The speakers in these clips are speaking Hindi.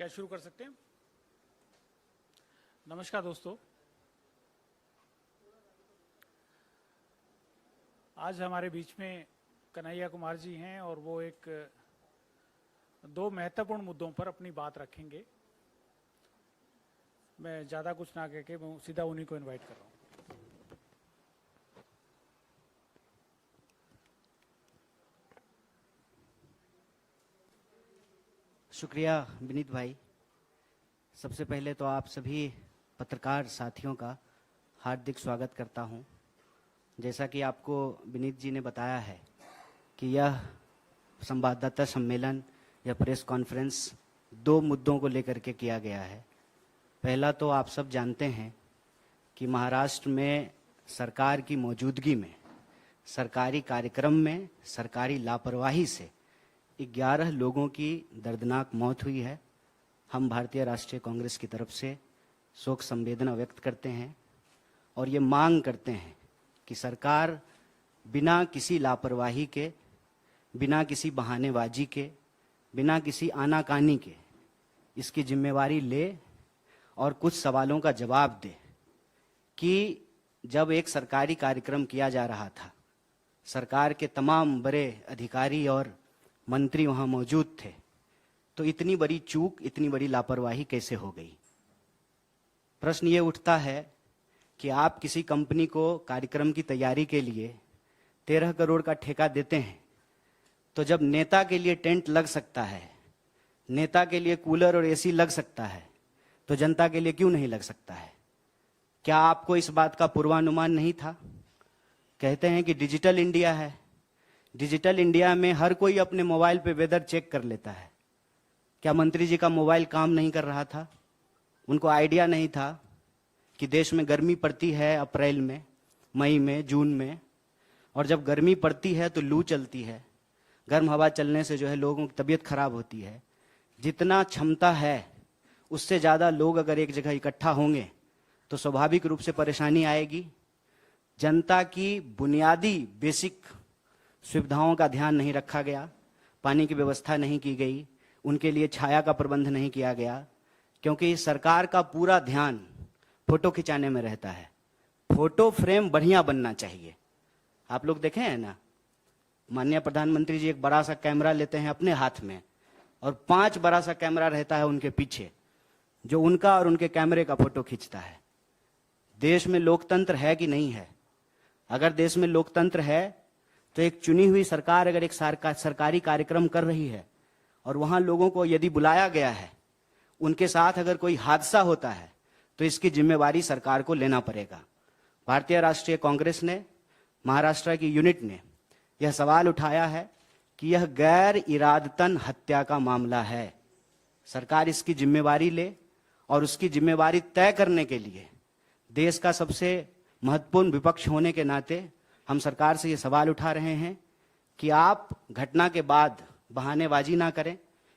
क्या शुरू कर सकते हैं? नमस्कार दोस्तों, आज हमारे बीच में कन्हैया कुमार जी हैं और वो दो महत्वपूर्ण मुद्दों पर अपनी बात रखेंगे। मैं ज़्यादा कुछ ना कह के मैं सीधा उन्हीं को इनवाइट कर रहा हूँ। शुक्रिया विनीत भाई। सबसे पहले तो आप सभी पत्रकार साथियों का हार्दिक स्वागत करता हूं। जैसा कि आपको विनीत जी ने बताया है कि यह संवाददाता सम्मेलन या प्रेस कॉन्फ्रेंस दो मुद्दों को लेकर के किया गया है। पहला तो आप सब जानते हैं कि महाराष्ट्र में सरकार की मौजूदगी में सरकारी कार्यक्रम में सरकारी लापरवाही से 11 लोगों की दर्दनाक मौत हुई है। हम भारतीय राष्ट्रीय कांग्रेस की तरफ से शोक संवेदना व्यक्त करते हैं और ये मांग करते हैं कि सरकार बिना किसी लापरवाही के, बिना किसी बहानेबाजी के, बिना किसी आनाकानी के इसकी जिम्मेवारी ले और कुछ सवालों का जवाब दे कि जब एक सरकारी कार्यक्रम किया जा रहा था, सरकार के तमाम बड़े अधिकारी और मंत्री वहां मौजूद थे, तो इतनी बड़ी चूक, इतनी बड़ी लापरवाही कैसे हो गई। प्रश्न ये उठता है कि आप किसी कंपनी को कार्यक्रम की तैयारी के लिए 13 करोड़ का ठेका देते हैं, तो जब नेता के लिए टेंट लग सकता है, नेता के लिए कूलर और एसी लग सकता है, तो जनता के लिए क्यों नहीं लग सकता है? क्या आपको इस बात का पूर्वानुमान नहीं था? कहते हैं कि डिजिटल इंडिया है, डिजिटल इंडिया में हर कोई अपने मोबाइल पे वेदर चेक कर लेता है। क्या मंत्री जी का मोबाइल काम नहीं कर रहा था? उनको आइडिया नहीं था कि देश में गर्मी पड़ती है अप्रैल में, मई में, जून में, और जब गर्मी पड़ती है तो लू चलती है। गर्म हवा चलने से जो है लोगों की तबीयत खराब होती है। जितना क्षमता है उससे ज़्यादा लोग अगर एक जगह इकट्ठा होंगे तो स्वाभाविक रूप से परेशानी आएगी। जनता की बुनियादी बेसिक सुविधाओं का ध्यान नहीं रखा गया, पानी की व्यवस्था नहीं की गई, उनके लिए छाया का प्रबंध नहीं किया गया, क्योंकि सरकार का पूरा ध्यान फोटो खिंचाने में रहता है। फोटो फ्रेम बढ़िया बनना चाहिए। आप लोग देखे हैं ना, माननीय प्रधानमंत्री जी एक बड़ा सा कैमरा लेते हैं अपने हाथ में और 5 बड़ा सा कैमरा रहता है उनके पीछे, जो उनका और उनके कैमरे का फोटो खींचता है। देश में लोकतंत्र है कि नहीं है? अगर देश में लोकतंत्र है तो एक चुनी हुई सरकार अगर एक सरकारी कार्यक्रम कर रही है और वहां लोगों को यदि बुलाया गया है, उनके साथ अगर कोई हादसा होता है तो इसकी जिम्मेवारी सरकार को लेना पड़ेगा। भारतीय राष्ट्रीय कांग्रेस ने, महाराष्ट्र की यूनिट ने यह सवाल उठाया है कि यह गैर इरादतन हत्या का मामला है। सरकार इसकी जिम्मेवारी ले और उसकी जिम्मेवारी तय करने के लिए देश का सबसे महत्वपूर्ण विपक्ष होने के नाते हम सरकार से ये सवाल उठा रहे हैं कि आप घटना के बाद बहानेबाजी ना करें,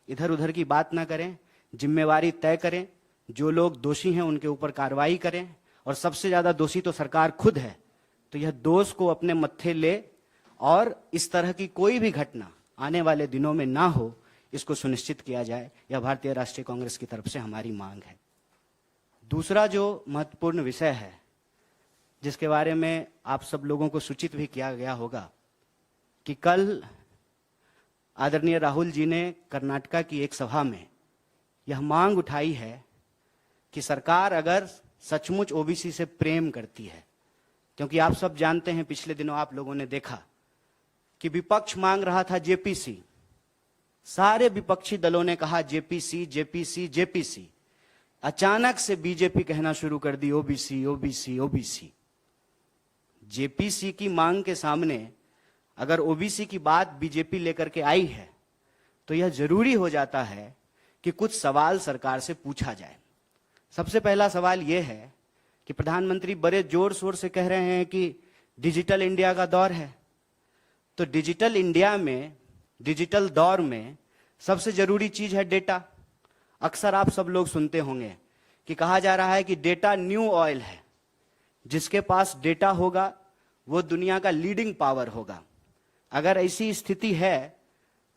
इधर उधर की बात ना करें, जिम्मेवारी तय करें, जो लोग दोषी हैं उनके ऊपर कार्रवाई करें, और सबसे ज़्यादा दोषी तो सरकार खुद है, तो यह दोष को अपने मत्थे ले और इस तरह की कोई भी घटना आने वाले दिनों में ना हो, इसको सुनिश्चित किया जाए। यह भारतीय राष्ट्रीय कांग्रेस की तरफ से हमारी मांग है। दूसरा जो महत्वपूर्ण विषय है, जिसके बारे में आप सब लोगों को सूचित भी किया गया होगा, कि कल आदरणीय राहुल जी ने कर्नाटका की एक सभा में यह मांग उठाई है कि सरकार अगर सचमुच ओबीसी से प्रेम करती है, क्योंकि आप सब जानते हैं पिछले दिनों आप लोगों ने देखा कि विपक्ष मांग रहा था जेपीसी, सारे विपक्षी दलों ने कहा जेपीसी जेपीसी जेपीसी, अचानक से बीजेपी कहना शुरू कर दी ओबीसी ओबीसी ओबीसी। जेपीसी की मांग के सामने अगर ओबीसी की बात बीजेपी लेकर के आई है तो यह जरूरी हो जाता है कि कुछ सवाल सरकार से पूछा जाए। सबसे पहला सवाल यह है कि प्रधानमंत्री बड़े जोर शोर से कह रहे हैं कि डिजिटल इंडिया का दौर है, तो डिजिटल इंडिया में, डिजिटल दौर में सबसे जरूरी चीज है डेटा। अक्सर आप सब लोग सुनते होंगे कि कहा जा रहा है कि डेटा न्यू ऑयल है, जिसके पास डेटा होगा वो दुनिया का लीडिंग पावर होगा। अगर ऐसी स्थिति है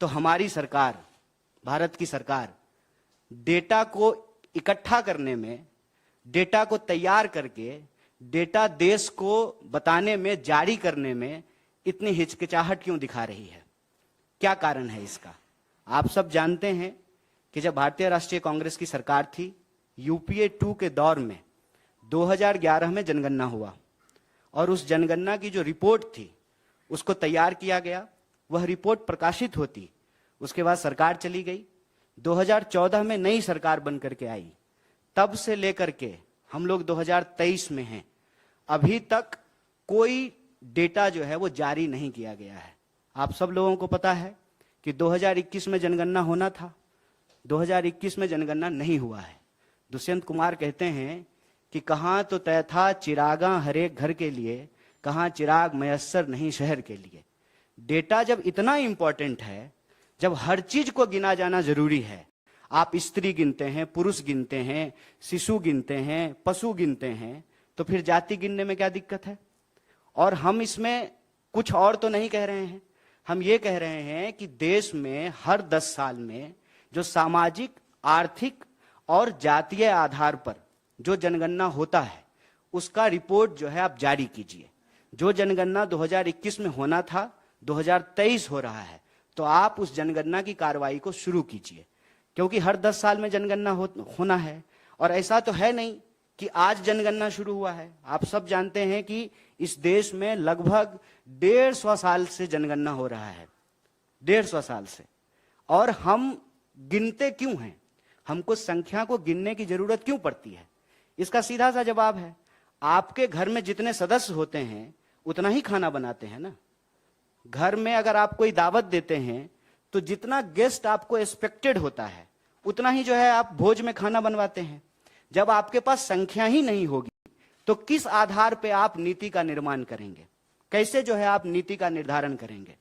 तो हमारी सरकार, भारत की सरकार डेटा को इकट्ठा करने में, डेटा को तैयार करके डेटा देश को बताने में, जारी करने में इतनी हिचकिचाहट क्यों दिखा रही है? क्या कारण है इसका? आप सब जानते हैं कि जब भारतीय राष्ट्रीय कांग्रेस की सरकार थी, यूपीए 2 के दौर में 2011 में जनगणना हुआ और उस जनगणना की जो रिपोर्ट थी उसको तैयार किया गया। वह रिपोर्ट प्रकाशित होती, उसके बाद सरकार चली गई। 2014 में नई सरकार बन करके आई। तब से लेकर के हम लोग 2023 में हैं, अभी तक कोई डेटा जो है वो जारी नहीं किया गया है। आप सब लोगों को पता है कि 2021 में जनगणना होना था, 2021 में जनगणना नहीं हुआ है। दुष्यंत कुमार कहते हैं कि कहां तो तय था चिरागा हर एक घर के लिए, कहां चिराग मयस्सर नहीं शहर के लिए। डेटा जब इतना इंपॉर्टेंट है, जब हर चीज को गिना जाना जरूरी है, आप स्त्री गिनते हैं, पुरुष गिनते हैं, शिशु गिनते हैं, पशु गिनते हैं, तो फिर जाति गिनने में क्या दिक्कत है? और हम इसमें कुछ और तो नहीं कह रहे हैं, हम ये कह रहे हैं कि देश में हर 10 साल में जो सामाजिक, आर्थिक और जातीय आधार पर जो जनगणना होता है उसका रिपोर्ट जो है आप जारी कीजिए। जो जनगणना 2021 में होना था 2023 हो रहा है, तो आप उस जनगणना की कार्रवाई को शुरू कीजिए, क्योंकि हर 10 साल में जनगणना होना है। और ऐसा तो है नहीं कि आज जनगणना शुरू हुआ है। आप सब जानते हैं कि इस देश में लगभग 150 साल से जनगणना हो रहा है, 150 साल से। और हम गिनते क्यों हैं? हमको संख्या को गिनने की जरूरत क्यों पड़ती है? इसका सीधा सा जवाब है, आपके घर में जितने सदस्य होते हैं उतना ही खाना बनाते हैं ना। घर में अगर आप कोई दावत देते हैं तो जितना गेस्ट आपको एक्सपेक्टेड होता है उतना ही जो है आप भोज में खाना बनवाते हैं। जब आपके पास संख्या ही नहीं होगी तो किस आधार पे आप नीति का निर्माण करेंगे? कैसे जो है आप नीति का निर्धारण करेंगे?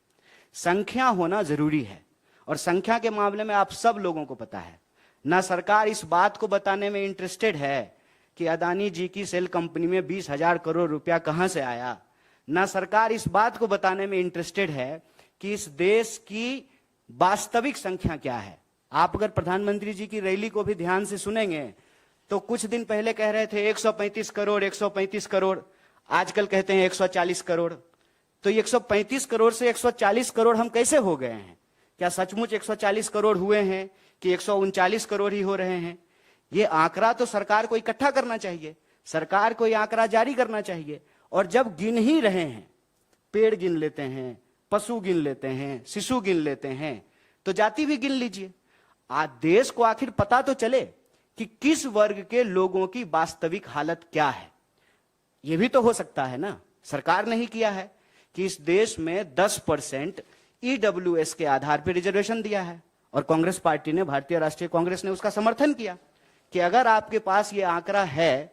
संख्या होना जरूरी है। और संख्या के मामले में आप सब लोगों को पता है, ना सरकार इस बात को बताने में इंटरेस्टेड है कि अदानी जी की सेल कंपनी में 20,000 करोड़ रुपया कहां से आया, ना सरकार इस बात को बताने में इंटरेस्टेड है कि इस देश की वास्तविक संख्या क्या है। आप अगर प्रधानमंत्री जी की रैली को भी ध्यान से सुनेंगे तो कुछ दिन पहले कह रहे थे 135 करोड़, 135 करोड़, आजकल कहते हैं 140 करोड़। तो 135 करोड़ से 140 करोड़ हम कैसे हो गए हैं? क्या सचमुच 140 करोड़ हुए हैं कि 139 करोड़ ही हो रहे हैं? ये आंकड़ा तो सरकार को इकट्ठा करना चाहिए, सरकार को ये आंकड़ा जारी करना चाहिए। और जब गिन ही रहे हैं, पेड़ गिन लेते हैं, पशु गिन लेते हैं, शिशु गिन लेते हैं, तो जाति भी गिन लीजिए। आज देश को आखिर पता तो चले कि किस वर्ग के लोगों की वास्तविक हालत क्या है। यह भी तो हो सकता है ना। सरकार ने ही किया है कि इस देश में 10% ईडब्ल्यूएस के आधार पर रिजर्वेशन दिया है, और कांग्रेस पार्टी ने, भारतीय राष्ट्रीय कांग्रेस ने उसका समर्थन किया कि अगर आपके पास ये आंकड़ा है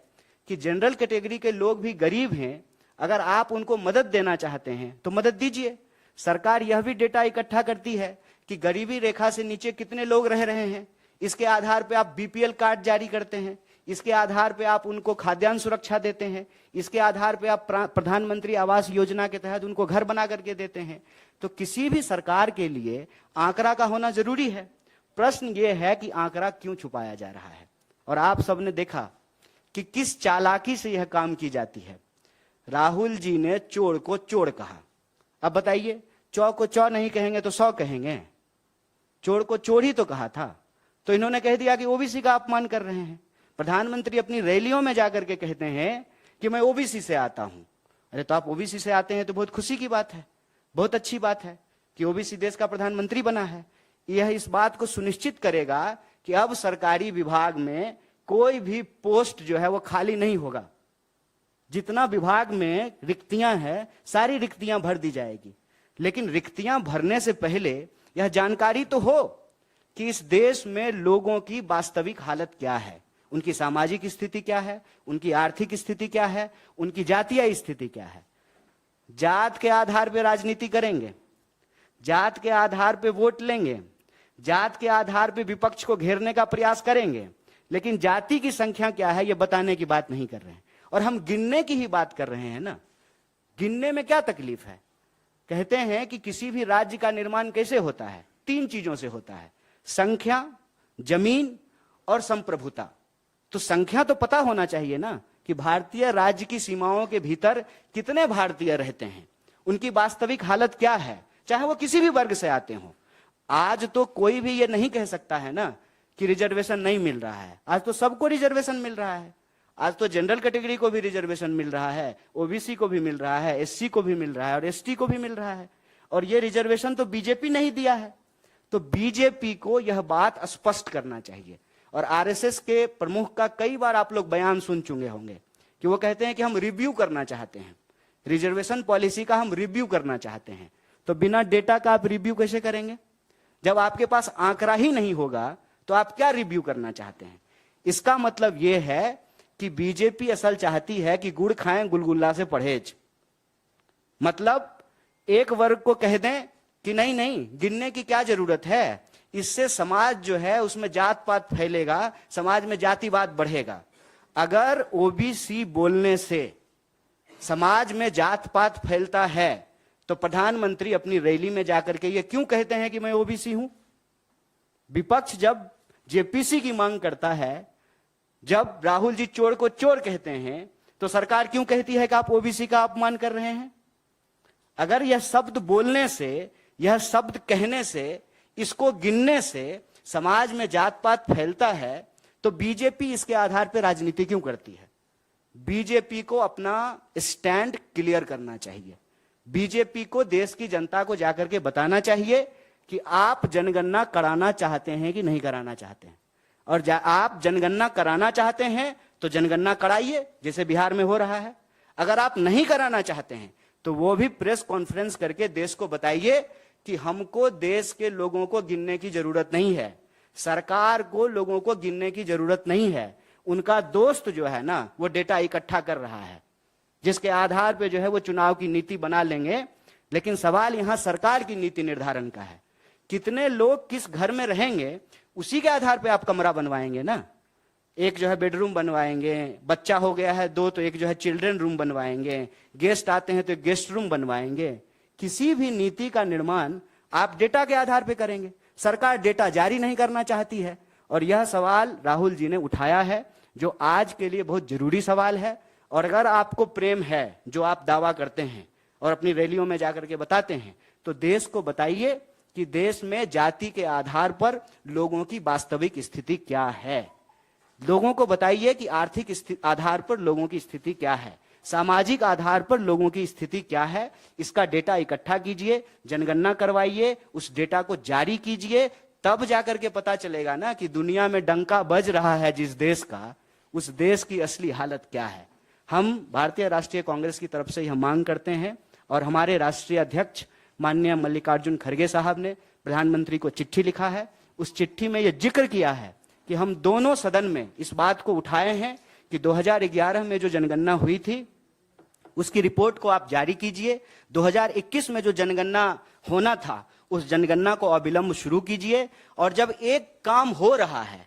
कि जनरल कैटेगरी के लोग भी गरीब हैं, अगर आप उनको मदद देना चाहते हैं तो मदद दीजिए। सरकार यह भी डेटा इकट्ठा करती है कि गरीबी रेखा से नीचे कितने लोग रह रहे हैं, इसके आधार पे आप बीपीएल कार्ड जारी करते हैं, इसके आधार पे आप उनको खाद्यान्न सुरक्षा देते हैं, इसके आधार पे आप प्रधानमंत्री आवास योजना के तहत उनको घर बना करके देते हैं। तो किसी भी सरकार के लिए आंकड़ा का होना जरूरी है। प्रश्न ये है कि आंकड़ा क्यों छुपाया जा रहा है? और आप सबने देखा कि किस चालाकी से यह काम की जाती है। राहुल जी ने चोर को चोर कहा। अब बताइए, चौ को चौ नहीं कहेंगे तो 100 कहेंगे? चोर को चोर ही तो कहा था। तो इन्होंने कह दिया कि ओबीसी का अपमान कर रहे हैं। प्रधानमंत्री अपनी रैलियों में जाकर के कहते हैं कि मैं ओबीसी से आता हूं। अरे तो आप ओबीसी से आते हैं तो बहुत खुशी की बात है, बहुत अच्छी बात है कि ओबीसी देश का प्रधानमंत्री बना है। यह इस बात को सुनिश्चित करेगा कि अब सरकारी विभाग में कोई भी पोस्ट जो है वो खाली नहीं होगा। जितना विभाग में रिक्तियां हैं, सारी रिक्तियां भर दी जाएगी। लेकिन रिक्तियां भरने से पहले यह जानकारी तो हो कि इस देश में लोगों की वास्तविक हालत क्या है, उनकी सामाजिक स्थिति क्या है, उनकी आर्थिक स्थिति क्या है, उनकी जातीय स्थिति क्या है। जात के आधार पर राजनीति करेंगे, जात के आधार पर वोट लेंगे, जात के आधार पर विपक्ष को घेरने का प्रयास करेंगे, लेकिन जाति की संख्या क्या है यह बताने की बात नहीं कर रहे हैं। और हम गिनने की ही बात कर रहे हैं ना। गिनने में क्या तकलीफ है? कहते हैं कि किसी भी राज्य का निर्माण कैसे होता है? 3 चीजों से होता है, संख्या, जमीन और संप्रभुता। तो संख्या तो पता होना चाहिए ना कि भारतीय राज्य की सीमाओं के भीतर कितने भारतीय रहते हैं, उनकी वास्तविक हालत क्या है, चाहे वो किसी भी वर्ग से आते हो। आज तो कोई भी ये नहीं कह सकता है ना कि रिजर्वेशन नहीं मिल रहा है। आज तो सबको रिजर्वेशन मिल रहा है। आज तो जनरल कैटेगरी को भी रिजर्वेशन मिल रहा है, ओबीसी को भी मिल रहा है, एससी को भी मिल रहा है और एसटी को भी मिल रहा है। और ये रिजर्वेशन तो बीजेपी नहीं दिया है। तो बीजेपी को यह बात स्पष्ट करना चाहिए। और आरएसएस के प्रमुख का कई बार आप लोग बयान सुन चुके होंगे कि वो कहते हैं कि हम रिव्यू करना चाहते हैं, रिजर्वेशन पॉलिसी का हम रिव्यू करना चाहते हैं। तो बिना डेटा का आप रिव्यू कैसे करेंगे? जब आपके पास आंकड़ा ही नहीं होगा तो आप क्या रिव्यू करना चाहते हैं? इसका मतलब यह है कि बीजेपी असल चाहती है कि गुड़ खाएं गुलगुल्ला से परहेज। मतलब एक वर्ग को कह दें कि नहीं नहीं, गिनने की क्या जरूरत है, इससे समाज जो है उसमें जात पात फैलेगा, समाज में जातिवाद बढ़ेगा। अगर ओबीसी बोलने से समाज में जात पात फैलता है तो प्रधानमंत्री अपनी रैली में जाकर के ये क्यों कहते हैं कि मैं ओबीसी हूं? विपक्ष जब जेपीसी की मांग करता है, जब राहुल जी चोर को चोर कहते हैं, तो सरकार क्यों कहती है कि आप ओबीसी का अपमान कर रहे हैं? अगर यह शब्द बोलने से, यह शब्द कहने से, इसको गिनने से समाज में जात पात फैलता है तो बीजेपी इसके आधार पर राजनीति क्यों करती है? बीजेपी को अपना स्टैंड क्लियर करना चाहिए। बीजेपी को देश की जनता को जाकर के बताना चाहिए कि आप जनगणना कराना चाहते हैं कि नहीं कराना चाहते हैं। और आप जनगणना कराना चाहते हैं तो जनगणना कराइए, जैसे बिहार में हो रहा है। अगर आप नहीं कराना चाहते हैं तो वो भी प्रेस कॉन्फ्रेंस करके देश को बताइए कि हमको देश के लोगों को गिनने की जरूरत नहीं है, सरकार को लोगों को गिनने की जरूरत नहीं है। उनका दोस्त जो है ना वो डेटा इकट्ठा कर रहा है, जिसके आधार पे जो है वो चुनाव की नीति बना लेंगे। लेकिन सवाल यहां सरकार की नीति निर्धारण का है। कितने लोग किस घर में रहेंगे उसी के आधार पे आप कमरा बनवाएंगे ना। एक जो है बेडरूम बनवाएंगे, बच्चा हो गया है 2 तो एक जो है चिल्ड्रन रूम बनवाएंगे, गेस्ट आते हैं तो एक गेस्ट रूम बनवाएंगे। किसी भी नीति का निर्माण आप डेटा के आधार पे करेंगे। सरकार डेटा जारी नहीं करना चाहती है और यह सवाल राहुल जी ने उठाया है, जो आज के लिए बहुत जरूरी सवाल है। और अगर आपको प्रेम है, जो आप दावा करते हैं और अपनी रैलियों में जाकर के बताते हैं, तो देश को बताइए कि देश में जाति के आधार पर लोगों की वास्तविक स्थिति क्या है। लोगों को बताइए कि आर्थिक आधार पर लोगों की स्थिति क्या है, सामाजिक आधार पर लोगों की स्थिति क्या है। इसका डेटा इकट्ठा कीजिए, जनगणना करवाइए, उस डेटा को जारी कीजिए, तब जाकर के पता चलेगा ना कि दुनिया में डंका बज रहा है जिस देश का, उस देश की असली हालत क्या है। हम भारतीय राष्ट्रीय कांग्रेस की तरफ से यह मांग करते हैं और हमारे राष्ट्रीय अध्यक्ष माननीय मल्लिकार्जुन खड़गे साहब ने प्रधानमंत्री को चिट्ठी लिखा है। उस चिट्ठी में यह जिक्र किया है कि हम दोनों सदन में इस बात को उठाए हैं कि 2011 में जो जनगणना हुई थी उसकी रिपोर्ट को आप जारी कीजिए। 2021 में जो जनगणना होना था उस जनगणना को अविलंब शुरू कीजिए। और जब एक काम हो रहा है,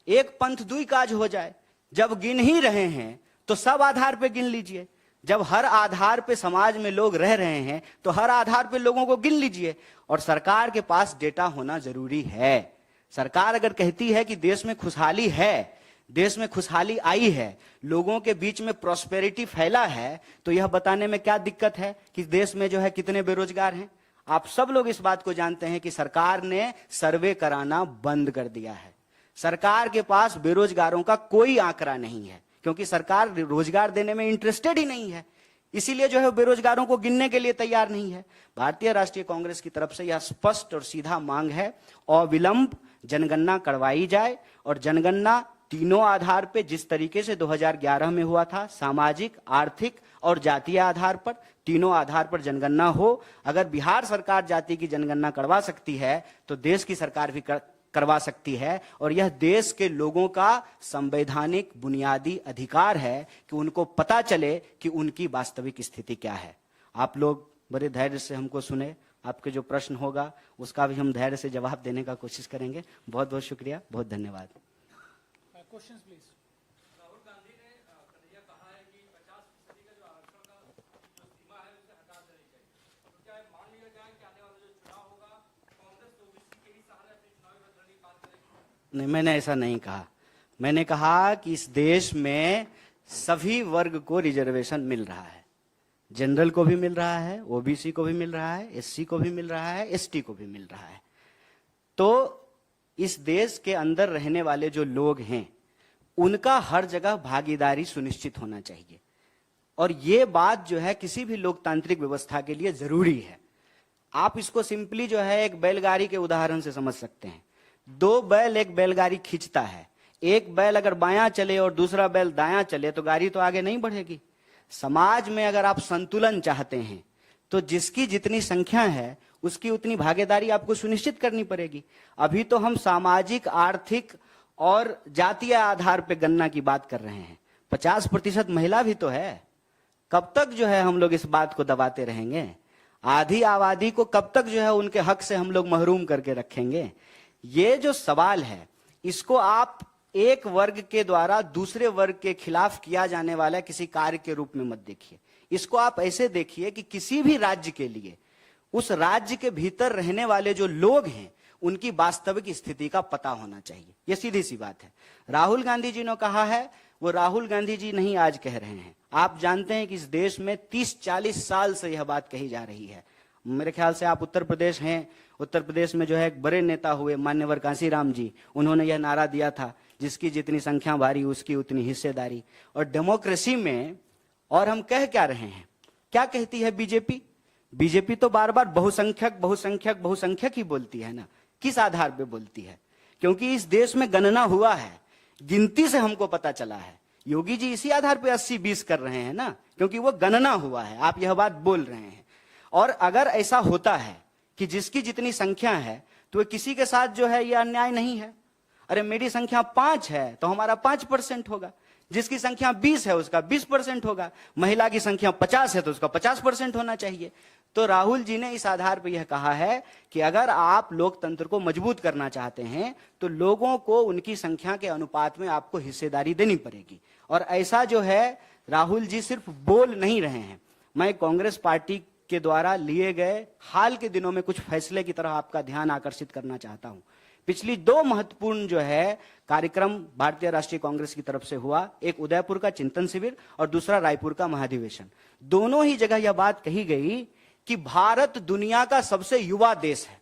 एक पंथ दुई काज हो जाए। जब गिन ही रहे हैं तो सब आधार पे गिन लीजिए। जब हर आधार पे समाज में लोग रह रहे हैं तो हर आधार पे लोगों को गिन लीजिए। और सरकार के पास डेटा होना जरूरी है। सरकार अगर कहती है कि देश में खुशहाली है, देश में खुशहाली आई है, लोगों के बीच में प्रॉस्पेरिटी फैला है, तो यह बताने में क्या दिक्कत है कि देश में जो है कितने बेरोजगार हैं। आप सब लोग इस बात को जानते हैं कि सरकार ने सर्वे कराना बंद कर दिया है। सरकार के पास बेरोजगारों का कोई आंकड़ा नहीं है, क्योंकि सरकार रोजगार देने में इंटरेस्टेड ही नहीं है। इसीलिए जो है बेरोजगारों को गिनने के लिए तैयार नहीं है। भारतीय राष्ट्रीय कांग्रेस की तरफ से यह स्पष्ट और सीधा मांग है, अविलंब जनगणना करवाई जाए। और जनगणना तीनों आधार पे, जिस तरीके से 2011 में हुआ था, सामाजिक, आर्थिक और जातीय आधार पर, तीनों आधार पर जनगणना हो। अगर बिहार सरकार जाति की जनगणना करवा सकती है तो देश की सरकार भी करवा सकती है। और यह देश के लोगों का संवैधानिक बुनियादी अधिकार है कि उनको पता चले कि उनकी वास्तविक स्थिति क्या है। आप लोग बड़े धैर्य से हमको सुने, आपके जो प्रश्न होगा उसका भी हम धैर्य से जवाब देने का कोशिश करेंगे। बहुत बहुत शुक्रिया, बहुत धन्यवाद। Questions please. राहुल गांधी ने कन्हैया कहा है कि 50% का जो आरक्षण का जो सीमा है उसे हटा देनी चाहिए। तो क्या मान लिया जाए कि आने वाला जो चुनाव होगा कांग्रेस ओबीसी के ही सहारे अपनी चुनावी रणनीति बात करेगी? नहीं, मैंने ऐसा नहीं कहा। मैंने कहा कि इस देश में सभी वर्ग को रिजर्वेशन मिल रहा है, जनरल को भी मिल रहा है, ओबीसी को भी मिल रहा है, एससी को भी मिल रहा है, एसटी को भी मिल रहा है। तो इस देश के अंदर रहने वाले जो लोग हैं उनका हर जगह भागीदारी सुनिश्चित होना चाहिए, और ये बात जो है किसी भी लोकतांत्रिक व्यवस्था के लिए जरूरी है। आप इसको सिंपली जो है एक बैलगाड़ी के उदाहरण से समझ सकते हैं। दो बैल एक बैलगाड़ी खींचता है, एक बैल अगर बायां चले और दूसरा बैल दायां चले तो गाड़ी तो आगे नहीं बढ़ेगी। समाज में अगर आप संतुलन चाहते हैं तो जिसकी जितनी संख्या है उसकी उतनी भागीदारी आपको सुनिश्चित करनी पड़ेगी। अभी तो हम सामाजिक, आर्थिक और जातीय आधार पर गणना की बात कर रहे हैं। 50% महिला भी तो है। कब तक जो है हम लोग इस बात को दबाते रहेंगे? आधी आबादी को कब तक जो है उनके हक से हम लोग महरूम करके रखेंगे? ये जो सवाल है इसको आप एक वर्ग के द्वारा दूसरे वर्ग के खिलाफ किया जाने वाला किसी कार्य के रूप में मत देखिए। इसको आप ऐसे देखिए कि किसी भी राज्य के लिए उस राज्य के भीतर रहने वाले जो लोग हैं उनकी वास्तविक स्थिति का पता होना चाहिए। यह सीधी सी बात है। राहुल गांधी जी ने कहा है, वो राहुल गांधी जी नहीं आज कह रहे हैं। आप जानते हैं कि इस देश में 30-40 साल से यह बात कही जा रही है। मेरे ख्याल से आप उत्तर प्रदेश हैं, उत्तर प्रदेश में जो है एक बड़े नेता हुए मान्यवर कांशीराम जी, उन्होंने यह नारा दिया था, जिसकी जितनी संख्या भारी उसकी उतनी हिस्सेदारी। और डेमोक्रेसी में और हम कह क्या रहे हैं? क्या कहती है बीजेपी? बीजेपी तो बार बार बहुसंख्यक बहुसंख्यक बहुसंख्यक ही बोलती है ना। किस आधार पे बोलती है? क्योंकि इस देश में गणना हुआ है, गिनती से हमको पता चला है। योगी जी इसी आधार पे 80-20 कर रहे हैं ना, क्योंकि वो गणना हुआ है। आप यह बात बोल रहे हैं। और अगर ऐसा होता है कि जिसकी जितनी संख्या है तो किसी के साथ जो है यह अन्याय नहीं है। अरे मेरी संख्या 5 है तो हमारा 5% होगा, जिसकी संख्या 20 है उसका 20% होगा, महिला की संख्या 50 है तो उसका 50% होना चाहिए। तो राहुल जी ने इस आधार पर यह कहा है कि अगर आप लोकतंत्र को मजबूत करना चाहते हैं तो लोगों को उनकी संख्या के अनुपात में आपको हिस्सेदारी देनी पड़ेगी। और ऐसा जो है राहुल जी सिर्फ बोल नहीं रहे हैं। मैं कांग्रेस पार्टी के द्वारा लिए गए हाल के दिनों में कुछ फैसले की तरफ आपका ध्यान आकर्षित करना चाहता हूं। पिछली 2 महत्वपूर्ण जो है कार्यक्रम भारतीय राष्ट्रीय कांग्रेस की तरफ से हुआ, एक उदयपुर का चिंतन शिविर और दूसरा रायपुर का महाधिवेशन। दोनों ही जगह यह बात कही गई कि भारत दुनिया का सबसे युवा देश है,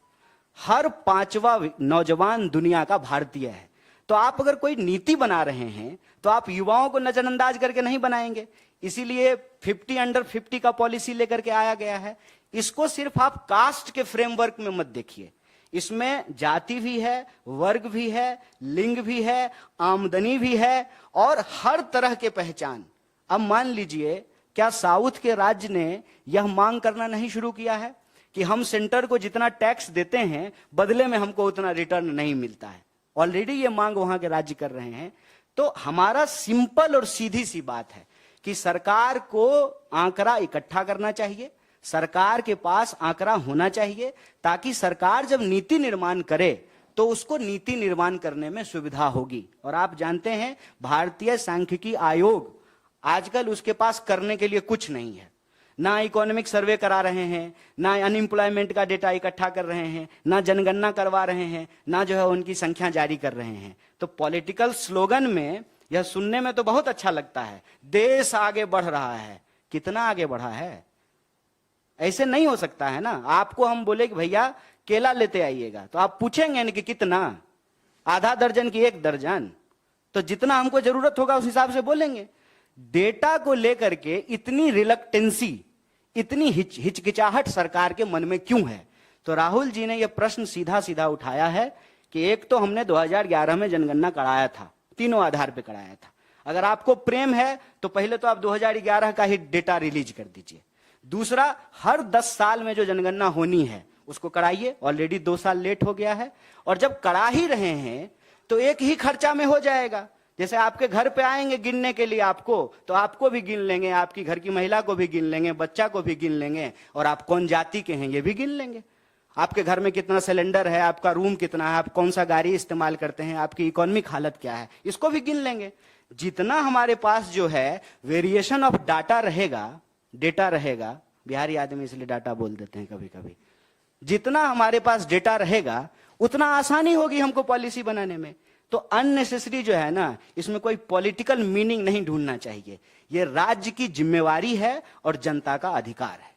हर 5वां नौजवान दुनिया का भारतीय है। तो आप अगर कोई नीति बना रहे हैं तो आप युवाओं को नजरअंदाज करके नहीं बनाएंगे। इसीलिए 50 अंडर 50 का पॉलिसी लेकर के आया गया है। इसको सिर्फ आप कास्ट के फ्रेमवर्क में मत देखिए, इसमें जाति भी है, वर्ग भी है, लिंग भी है, आमदनी भी है और हर तरह के पहचान। अब मान लीजिए, क्या साउथ के राज्य ने यह मांग करना नहीं शुरू किया है कि हम सेंटर को जितना टैक्स देते हैं बदले में हमको उतना रिटर्न नहीं मिलता है? ऑलरेडी ये मांग वहां के राज्य कर रहे हैं। तो हमारा सिंपल और सीधी सी बात है कि सरकार को आंकड़ा इकट्ठा करना चाहिए, सरकार के पास आंकड़ा होना चाहिए, ताकि सरकार जब नीति निर्माण करे तो उसको नीति निर्माण करने में सुविधा होगी। और आप जानते हैं भारतीय सांख्यिकी आयोग आजकल उसके पास करने के लिए कुछ नहीं है। ना इकोनॉमिक सर्वे करा रहे हैं, ना अनएम्प्लॉयमेंट का डेटा इकट्ठा कर रहे हैं, ना जनगणना करवा रहे हैं, ना जो है उनकी संख्या जारी कर रहे हैं। तो पॉलिटिकल स्लोगन में यह सुनने में तो बहुत अच्छा लगता है, देश आगे बढ़ रहा है। कितना आगे बढ़ा है? ऐसे नहीं हो सकता है ना। आपको हम बोले कि भैया केला लेते आइएगा तो आप पूछेंगे ना कि कितना, आधा दर्जन की 1 दर्जन? तो जितना हमको जरूरत होगा उस हिसाब से बोलेंगे। डेटा को लेकर के इतनी रिलक्टेंसी, इतनी हिचकिचाहट सरकार के मन में क्यों है? तो राहुल जी ने यह प्रश्न सीधा सीधा उठाया है कि एक तो हमने 2011 में जनगणना कराया था, तीनों आधार पे कराया था। अगर आपको प्रेम है तो पहले तो आप 2011 का ही डेटा रिलीज कर दीजिए। दूसरा, हर 10 साल में जो जनगणना होनी है उसको कराइए। ऑलरेडी 2 साल लेट हो गया है। और जब करा ही रहे हैं तो एक ही खर्चा में हो जाएगा। जैसे आपके घर पे आएंगे गिनने के लिए आपको, तो आपको भी गिन लेंगे, आपकी घर की महिला को भी गिन लेंगे, बच्चा को भी गिन लेंगे, और आप कौन जाति के हैं ये भी गिन लेंगे। आपके घर में कितना सिलेंडर है, आपका रूम कितना है, आप कौन सा गाड़ी इस्तेमाल करते हैं, आपकी इकोनॉमिक हालत क्या है, इसको भी गिन लेंगे। जितना हमारे पास जो है वेरिएशन ऑफ डाटा रहेगा, डेटा रहेगा, बिहारी आदमी इसलिए डाटा बोल देते हैं कभी कभी, जितना हमारे पास डेटा रहेगा उतना आसानी होगी हमको पॉलिसी बनाने में। तो अननेसेसरी जो है ना, इसमें कोई पॉलिटिकल मीनिंग नहीं ढूंढना चाहिए। ये राज्य की जिम्मेवारी है और जनता का अधिकार है।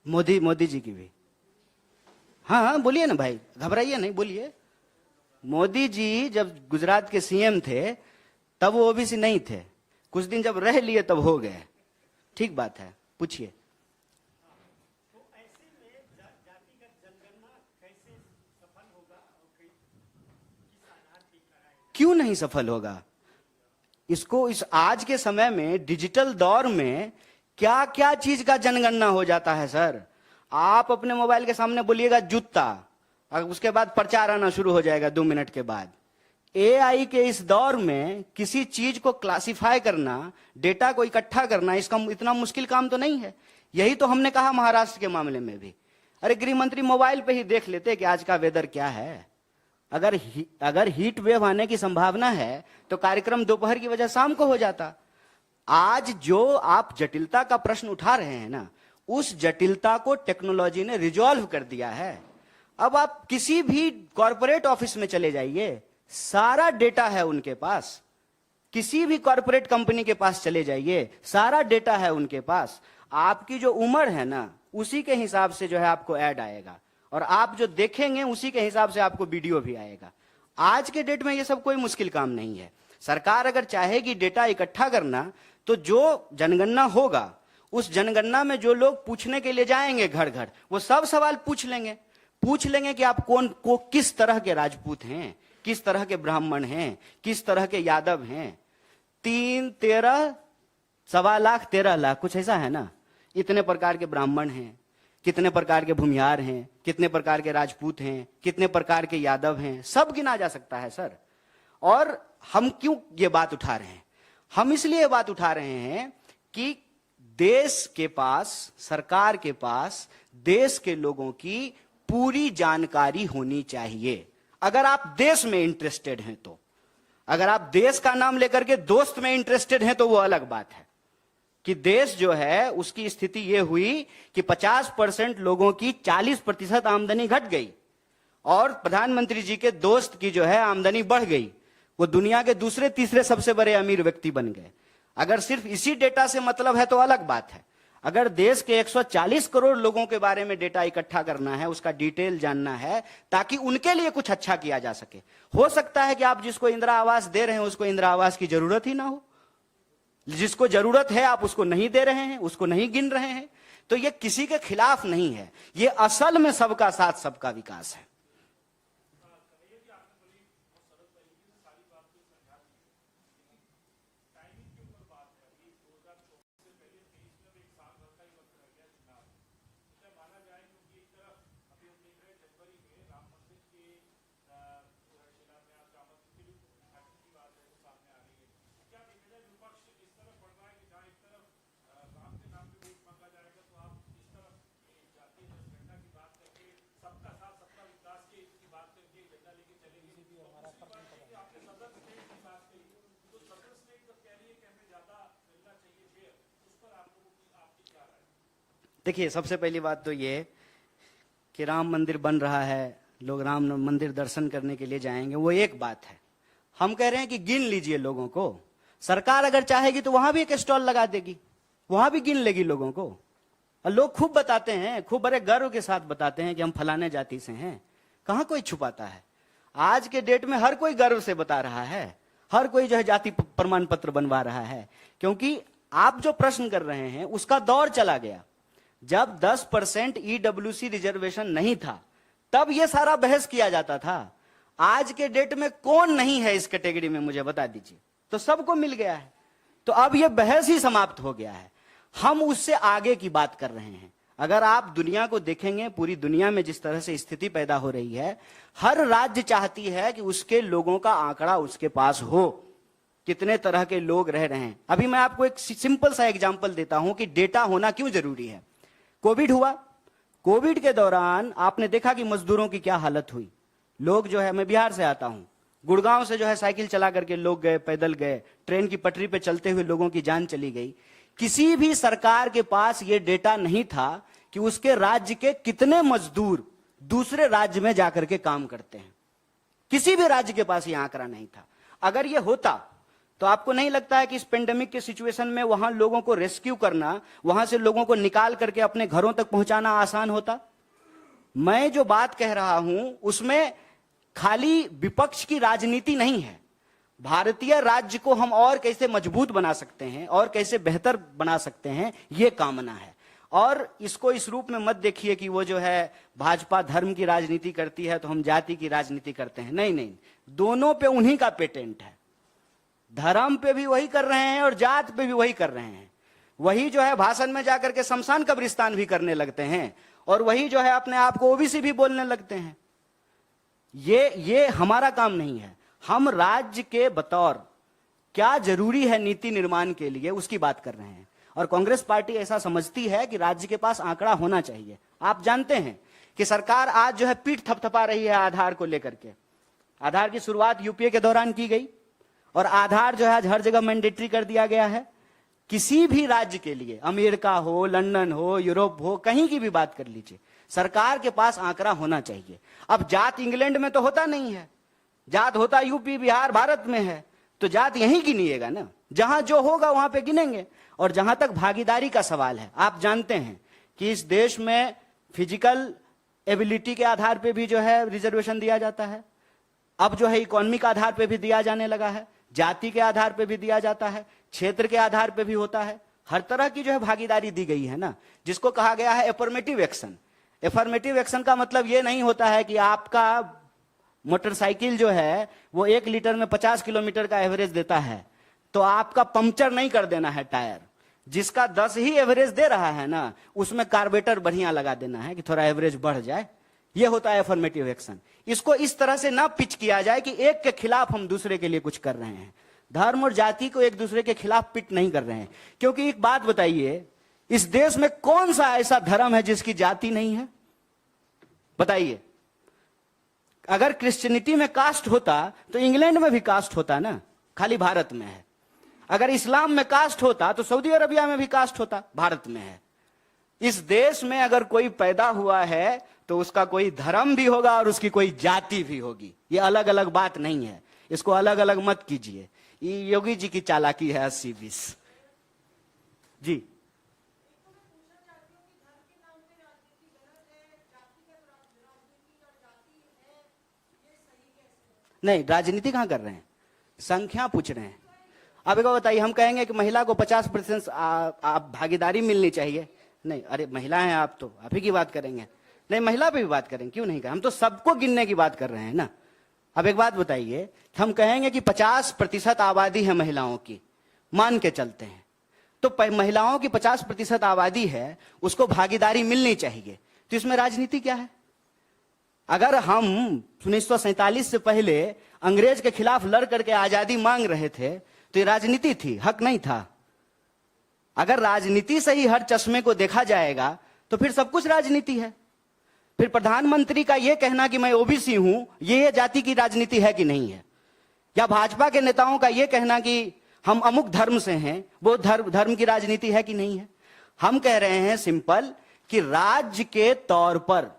मोदी जी की भी। हाँ हाँ बोलिए ना भाई, घबराइए नहीं, बोलिए। मोदी जी जब गुजरात के सीएम थे तब वो ओबीसी नहीं थे, कुछ दिन जब रह लिए तब हो गए। ठीक बात है, पूछिए। क्यों नहीं सफल होगा? इसको इस आज के समय में डिजिटल दौर में क्या क्या चीज का जनगणना हो जाता है सर। आप अपने मोबाइल के सामने बोलिएगा जूता, और उसके बाद प्रचार आना शुरू हो जाएगा 2 मिनट के बाद। एआई के इस दौर में किसी चीज को क्लासिफाई करना, डेटा को इकट्ठा करना, इसका इतना मुश्किल काम तो नहीं है। यही तो हमने कहा महाराष्ट्र के मामले में भी। अरे गृह मंत्री मोबाइल पे ही देख लेते कि आज का वेदर क्या है। अगर हीट वेव आने की संभावना है तो कार्यक्रम दोपहर की वजह शाम को हो जाता। आज जो आप जटिलता का प्रश्न उठा रहे हैं ना, उस जटिलता को टेक्नोलॉजी ने रिजॉल्व कर दिया है। अब आप किसी भी कॉर्पोरेट ऑफिस में चले जाइए, सारा डेटा है उनके पास। किसी भी कॉर्पोरेट कंपनी के पास चले जाइए, सारा डेटा है उनके पास। आपकी जो उम्र है ना, उसी के हिसाब से जो है आपको ऐड आएगा, और आप जो देखेंगे उसी के हिसाब से आपको वीडियो भी आएगा। आज के डेट में ये सब कोई मुश्किल काम नहीं है। सरकार अगर चाहेगी डेटा इकट्ठा करना, तो जो जनगणना होगा उस जनगणना में जो लोग पूछने के लिए जाएंगे घर घर, वो सब सवाल पूछ लेंगे कि आप किस तरह के राजपूत हैं, किस तरह के ब्राह्मण हैं, किस तरह के यादव हैं। 3, 13, सवा लाख, 13 लाख, कुछ ऐसा है ना। इतने प्रकार के ब्राह्मण हैं, कितने प्रकार के भूमिहार हैं, कितने प्रकार के राजपूत हैं, कितने प्रकार के यादव हैं, सब गिना जा सकता है सर। और हम क्यों ये बात उठा रहे हैं? हम इसलिए ये बात उठा रहे हैं कि देश के पास, सरकार के पास देश के लोगों की पूरी जानकारी होनी चाहिए। अगर आप देश में इंटरेस्टेड हैं तो, अगर आप देश का नाम लेकर के दोस्त में इंटरेस्टेड हैं तो वो अलग बात है कि देश जो है उसकी स्थिति ये हुई कि 50% लोगों की 40% आमदनी घट गई और प्रधानमंत्री जी के दोस्त की जो है आमदनी बढ़ गई। वो दुनिया के दूसरे तीसरे सबसे बड़े अमीर व्यक्ति बन गए। अगर सिर्फ इसी डेटा से मतलब है तो अलग बात है। अगर देश के 140 करोड़ लोगों के बारे में डेटा इकट्ठा करना है, उसका डिटेल जानना है, ताकि उनके लिए कुछ अच्छा किया जा सके। हो सकता है कि आप जिसको इंदिरा आवास दे रहे हैं उसको इंदिरा आवास की जरूरत ही ना हो, जिसको जरूरत है आप उसको नहीं दे रहे हैं, उसको नहीं गिन रहे हैं। तो ये किसी के खिलाफ नहीं है, ये असल में सबका साथ सबका विकास है। देखिए, सबसे पहली बात तो ये कि राम मंदिर बन रहा है, लोग राम मंदिर दर्शन करने के लिए जाएंगे, वो एक बात है। हम कह रहे हैं कि गिन लीजिए लोगों को। सरकार अगर चाहेगी तो वहां भी एक स्टॉल लगा देगी, वहां भी गिन लेगी लोगों को। और लोग खूब बताते हैं, खूब बड़े गर्व के साथ बताते हैं कि हम फलाने जाति से हैं। कहां कोई छुपाता है? आज के डेट में हर कोई गर्व से बता रहा है, हर कोई जो है जाति प्रमाण पत्र बनवा रहा है। क्योंकि आप जो प्रश्न कर रहे हैं उसका दौर चला गया। जब 10% ईडब्ल्यूसी रिजर्वेशन नहीं था तब यह सारा बहस किया जाता था। आज के डेट में कौन नहीं है इस कैटेगरी में, मुझे बता दीजिए। तो सबको मिल गया है, तो अब यह बहस ही समाप्त हो गया है। हम उससे आगे की बात कर रहे हैं। अगर आप दुनिया को देखेंगे, पूरी दुनिया में जिस तरह से स्थिति पैदा हो रही है, हर राज्य चाहती है कि उसके लोगों का आंकड़ा उसके पास हो, कितने तरह के लोग रह रहे हैं। अभी मैं आपको एक सिंपल सा एग्जांपल देता हूं कि डेटा होना क्यों जरूरी है। कोविड हुआ, कोविड के दौरान आपने देखा कि मजदूरों की क्या हालत हुई। लोग जो है, मैं बिहार से आता हूं, गुड़गांव से जो है साइकिल चला करके लोग गए, पैदल गए, ट्रेन की पटरी पे चलते हुए लोगों की जान चली गई। किसी भी सरकार के पास यह डेटा नहीं था कि उसके राज्य के कितने मजदूर दूसरे राज्य में जाकर के काम करते हैं। किसी भी राज्य के पास यह आंकड़ा नहीं था। अगर यह होता तो आपको नहीं लगता है कि इस पेंडेमिक के सिचुएशन में वहां लोगों को रेस्क्यू करना, वहां से लोगों को निकाल करके अपने घरों तक पहुंचाना आसान होता? मैं जो बात कह रहा हूं उसमें खाली विपक्ष की राजनीति नहीं है। भारतीय राज्य को हम और कैसे मजबूत बना सकते हैं और कैसे बेहतर बना सकते हैं, यह कामना है। और इसको इस रूप में मत देखिए कि वो जो है भाजपा धर्म की राजनीति करती है तो हम जाति की राजनीति करते हैं। नहीं नहीं, दोनों पे उन्हीं का पेटेंट है। धर्म पे भी वही कर रहे हैं और जात पे भी वही कर रहे हैं। वही जो है भाषण में जाकर के शमशान कब्रिस्तान भी करने लगते हैं और वही जो है अपने आप को ओबीसी भी बोलने लगते हैं। ये हमारा काम नहीं है। हम राज्य के बतौर क्या जरूरी है नीति निर्माण के लिए उसकी बात कर रहे हैं। और कांग्रेस पार्टी ऐसा समझती है कि राज्य के पास आंकड़ा होना चाहिए। आप जानते हैं कि सरकार आज जो है पीठ थपथपा रही है आधार को लेकर के। आधार की शुरुआत यूपीए के दौरान की गई और आधार जो है आज हर जगह मैंडेटरी कर दिया गया है। किसी भी राज्य के लिए, अमेरिका हो, लंदन हो, यूरोप हो, कहीं की भी बात कर लीजिए, सरकार के पास आंकड़ा होना चाहिए। अब जात इंग्लैंड में तो होता नहीं है, जात होता यूपी, बिहार, भारत में है, तो जात यहीं गिनिएगा ना। जहां जो होगा वहां पे गिनेंगे। और जहां तक भागीदारी का सवाल है, आप जानते हैं कि इस देश में फिजिकल एबिलिटी के आधार पे भी जो है रिजर्वेशन दिया जाता है। अब जो है इकोनॉमिक आधार पे भी दिया जाने लगा है, जाति के आधार पे भी दिया जाता है, क्षेत्र के आधार पे भी होता है। हर तरह की जो है भागीदारी दी गई है ना, जिसको कहा गया है एफर्मेटिव एक्शन। एफर्मेटिव एक्शन का मतलब यह नहीं होता है कि आपका मोटरसाइकिल जो है वो 1 लीटर में 50 किलोमीटर का एवरेज देता है तो आपका पंक्चर नहीं कर देना है टायर। जिसका 10 ही एवरेज दे रहा है ना, उसमें कार्बोरेटर बढ़िया लगा देना है कि थोड़ा एवरेज बढ़ जाए। यह होता है एफर्मेटिव एक्शन। इसको इस तरह से ना पिच किया जाए कि एक के खिलाफ हम दूसरे के लिए कुछ कर रहे हैं। धर्म और जाति को एक दूसरे के खिलाफ पिट नहीं कर रहे हैं। क्योंकि एक बात बताइए, इस देश में कौन सा ऐसा धर्म है जिसकी जाति नहीं है? बताइए। अगर क्रिश्चियनिटी में कास्ट होता तो इंग्लैंड में भी कास्ट होता ना, खाली भारत में है। अगर इस्लाम में कास्ट होता तो सऊदी अरबिया में भी कास्ट होता, भारत में है। इस देश में अगर कोई पैदा हुआ है तो उसका कोई धर्म भी होगा और उसकी कोई जाति भी होगी। ये अलग अलग बात नहीं है, इसको अलग अलग मत कीजिए। ये योगी जी की चालाकी है 80-20। जी नहीं, राजनीति कहां कर रहे हैं, संख्या पूछ रहे हैं। अब एक बताइए, हम कहेंगे कि महिला को 50% आप भागीदारी मिलनी चाहिए। नहीं, अरे महिला हैं आप, तो आप ही की बात करेंगे। नहीं, महिला पे भी बात करेंगे, क्यों नहीं करें? हम तो सबको गिनने की बात कर रहे हैं ना। अब एक बात बताइए, हम कहेंगे कि 50% आबादी है महिलाओं की, मान के चलते हैं, तो महिलाओं की 50% आबादी है, उसको भागीदारी मिलनी चाहिए, तो इसमें राजनीति क्या है? अगर हम 1947 से पहले अंग्रेज के खिलाफ लड़ करके आजादी मांग रहे थे तो ये राजनीति थी, हक नहीं था। अगर राजनीति से ही हर चश्मे को देखा जाएगा तो फिर सब कुछ राजनीति है। फिर प्रधानमंत्री का यह कहना कि मैं ओबीसी हूं, ये जाति की राजनीति है कि नहीं है? या भाजपा के नेताओं का यह कहना कि हम अमुक धर्म से हैं, वो धर्म की राजनीति है कि नहीं है? हम कह रहे हैं सिंपल कि राज्य के तौर पर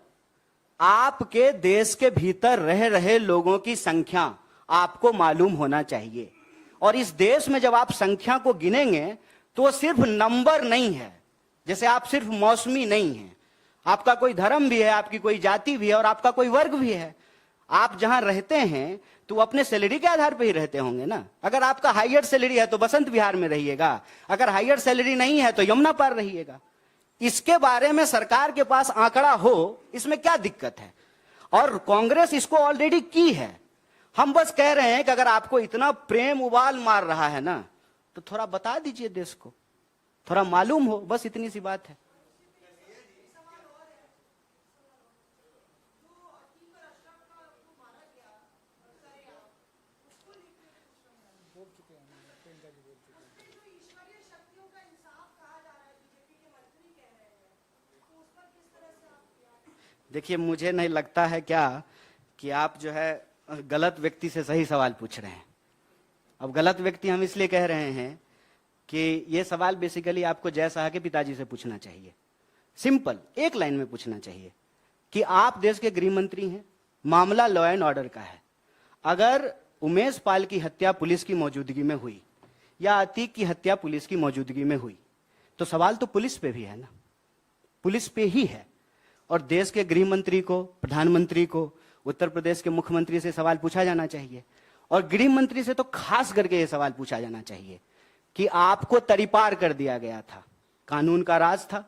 आपके देश के भीतर रह रहे लोगों की संख्या आपको मालूम होना चाहिए। और इस देश में जब आप संख्या को गिनेंगे तो वो सिर्फ नंबर नहीं है। जैसे आप सिर्फ मौसमी नहीं है, आपका कोई धर्म भी है, आपकी कोई जाति भी है और आपका कोई वर्ग भी है। आप जहां रहते हैं तो अपने सैलरी के आधार पर ही रहते होंगे ना। अगर आपका हायर सैलरी है तो बसंत विहार में रहिएगा, अगर हायर सैलरी नहीं है तो यमुना पार रहिएगा। इसके बारे में सरकार के पास आंकड़ा हो, इसमें क्या दिक्कत है? और कांग्रेस इसको ऑलरेडी की है। हम बस कह रहे हैं कि अगर आपको इतना प्रेम उबाल मार रहा है ना, तो थोड़ा बता दीजिए देश को, थोड़ा मालूम हो, बस इतनी सी बात है। प्रियंका जी बोल चुके हैं। जो ईश्वरीय शक्तियों का इंसाफ कहा जा रहा है, बीजेपी के मंत्री कह रहे हैं, तो उस पर किस तरह से आप देखिए, मुझे नहीं लगता है क्या कि आप जो है गलत व्यक्ति से सही सवाल पूछ रहे हैं। अब गलत व्यक्ति हम इसलिए कह रहे हैं कि ये सवाल बेसिकली आपको जय शाह के पिताजी से पूछना चाहिए। सिंपल एक लाइन में पूछना चाहिए कि आप देश के गृह मंत्री हैं, मामला लॉ एंड ऑर्डर का है। अगर उमेश पाल की हत्या पुलिस की मौजूदगी में हुई या अतीक की हत्या पुलिस की मौजूदगी में हुई, तो सवाल तो पुलिस पे भी है ना, पुलिस पे ही है। और देश के गृह मंत्री को, प्रधानमंत्री को, उत्तर प्रदेश के मुख्यमंत्री से सवाल पूछा जाना चाहिए। और गृह मंत्री से तो खास करके यह सवाल पूछा जाना चाहिए कि आपको तरीपार कर दिया गया था, कानून का राज था,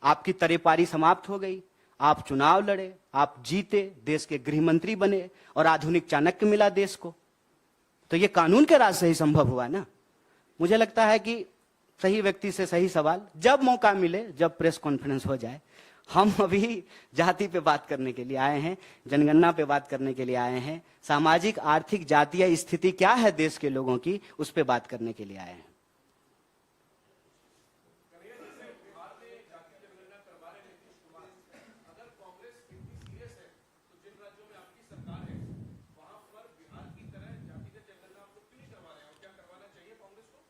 आपकी तरीपारी समाप्त हो गई, आप चुनाव लड़े, आप जीते, देश के गृह मंत्री बने और आधुनिक चाणक्य मिला देश को, तो यह कानून के राज से ही संभव हुआ ना। मुझे लगता है कि सही व्यक्ति से सही सवाल, जब मौका मिले, जब प्रेस कॉन्फ्रेंस हो जाए। हम अभी जाति पे बात करने के लिए आए हैं, जनगणना पे बात करने के लिए आए हैं, सामाजिक आर्थिक जातीय स्थिति क्या है देश के लोगों की, उस पे बात करने के लिए आए हैं।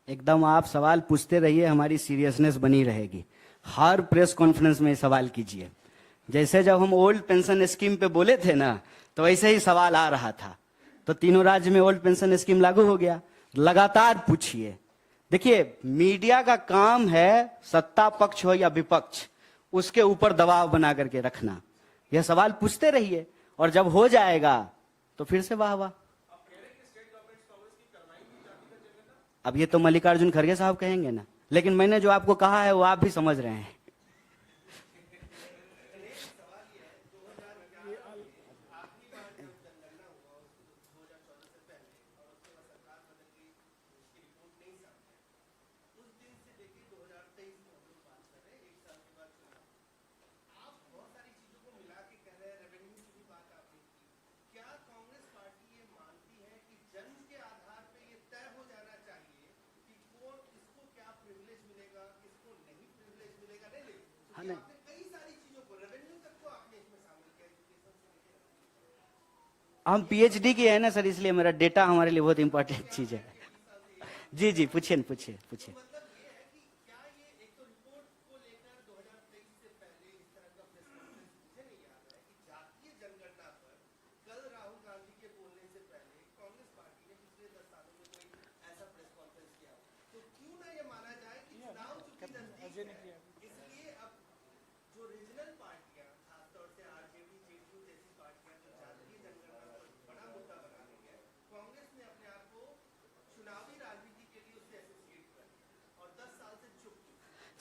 एकदम आप सवाल पूछते रहिए, हमारी सीरियसनेस बनी रहेगी। हर प्रेस कॉन्फ्रेंस में सवाल कीजिए। जैसे जब हम ओल्ड पेंशन स्कीम पे बोले थे ना, तो वैसे ही सवाल आ रहा था, तो तीनों राज्य में ओल्ड पेंशन स्कीम लागू हो गया। लगातार पूछिए। देखिए, मीडिया का काम है सत्ता पक्ष हो या विपक्ष, उसके ऊपर दबाव बना करके रखना। यह सवाल पूछते रहिए और जब हो जाएगा तो फिर से वाह वाह। अब ये तो मल्लिकार्जुन खड़गे साहब कहेंगे ना, लेकिन मैंने जो आपको कहा है वो आप भी समझ रहे हैं। हम पीएचडी की है ना सर, इसलिए मेरा डेटा हमारे लिए बहुत इंपॉर्टेंट चीज है। जी जी, पूछिए पूछिए पूछिए।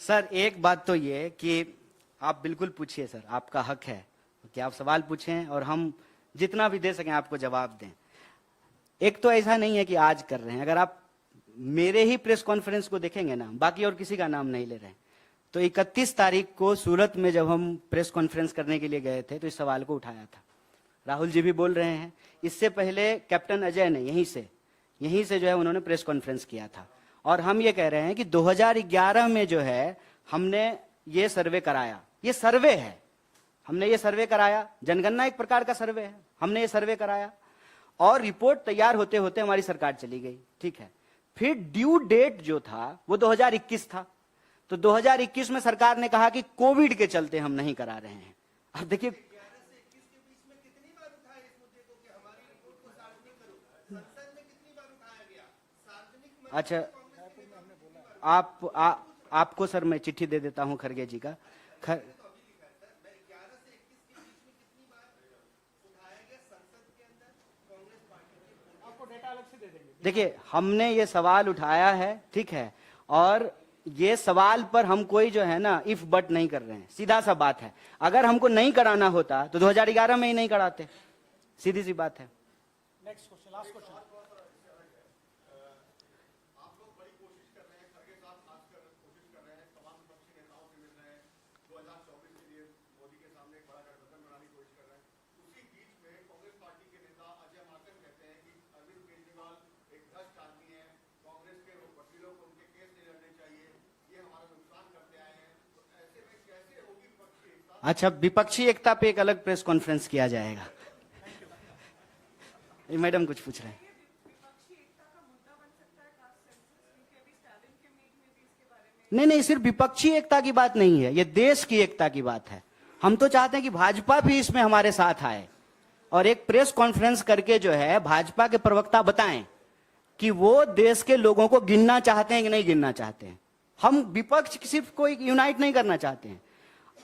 सर एक बात तो ये कि आप बिल्कुल पूछिए सर, आपका हक है कि आप सवाल पूछें और हम जितना भी दे सकें आपको जवाब दें। एक तो ऐसा नहीं है कि आज कर रहे हैं, अगर आप मेरे ही प्रेस कॉन्फ्रेंस को देखेंगे ना, बाकी और किसी का नाम नहीं ले रहे हैं, तो 31 तारीख को सूरत में जब हम प्रेस कॉन्फ्रेंस करने के लिए गए थे तो इस सवाल को उठाया था। राहुल जी भी बोल रहे हैं, इससे पहले कैप्टन अजय ने यहीं से जो है उन्होंने प्रेस कॉन्फ्रेंस किया था। और हम ये कह रहे हैं कि 2011 में जो है हमने ये सर्वे कराया, ये सर्वे है, हमने ये सर्वे कराया, जनगणना एक प्रकार का सर्वे है, हमने ये सर्वे कराया और रिपोर्ट तैयार होते होते हमारी सरकार चली गई, ठीक है। फिर ड्यू डेट जो था वो 2021 था, तो 2021 में सरकार ने कहा कि कोविड के चलते हम नहीं करा रहे हैं। अब देखिए, अच्छा आपको सर मैं चिट्ठी दे देता हूं खड़गे जी का। देखिए, हमने ये सवाल उठाया है, ठीक है, और ये सवाल पर हम कोई जो है ना इफ बट नहीं कर रहे हैं, सीधा सा बात है। अगर हमको नहीं कराना होता तो 2011 में ही नहीं कराते, सीधी सी बात है। Next question, last question. Congress के अच्छा, विपक्षी एकता पे एक अलग प्रेस कॉन्फ्रेंस किया जाएगा। ये मैडम कुछ पूछ रहे हैं। नहीं नहीं, सिर्फ विपक्षी एकता की बात नहीं है, ये देश की एकता की बात है। हम तो चाहते हैं कि भाजपा भी इसमें हमारे साथ आए और एक प्रेस कॉन्फ्रेंस करके जो है भाजपा के प्रवक्ता बताएं कि वो देश के लोगों को गिनना चाहते हैं कि नहीं गिनना चाहते हैं। हम विपक्ष सिर्फ कोई यूनाइट नहीं करना चाहते हैं।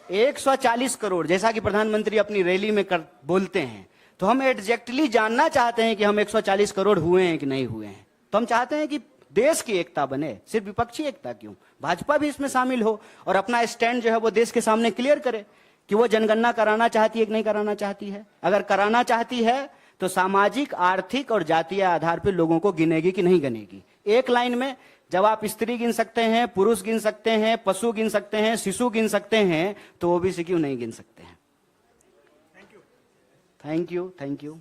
140 करोड़ जैसा कि प्रधानमंत्री अपनी रैली में बोलते हैं, तो हम एग्जैक्टली जानना चाहते हैं कि हम 140 करोड़ हुए हैं कि नहीं हुए हैं। तो हम चाहते हैं कि देश की एकता बने, सिर्फ विपक्षी एकता क्यों, भाजपा भी इसमें शामिल हो और अपना स्टैंड जो है वो देश के सामने क्लियर करे कि वो जनगणना कराना चाहती है कि नहीं कराना चाहती है। अगर कराना चाहती है तो सामाजिक, आर्थिक और जातीय आधार पर लोगों को गिनेगी कि नहीं गिनेगी। एक लाइन में जब आप स्त्री गिन सकते हैं, पुरुष गिन सकते हैं, पशु गिन सकते हैं, शिशु गिन सकते हैं, तो ओबीसी क्यों नहीं गिन सकते हैं। Thank you.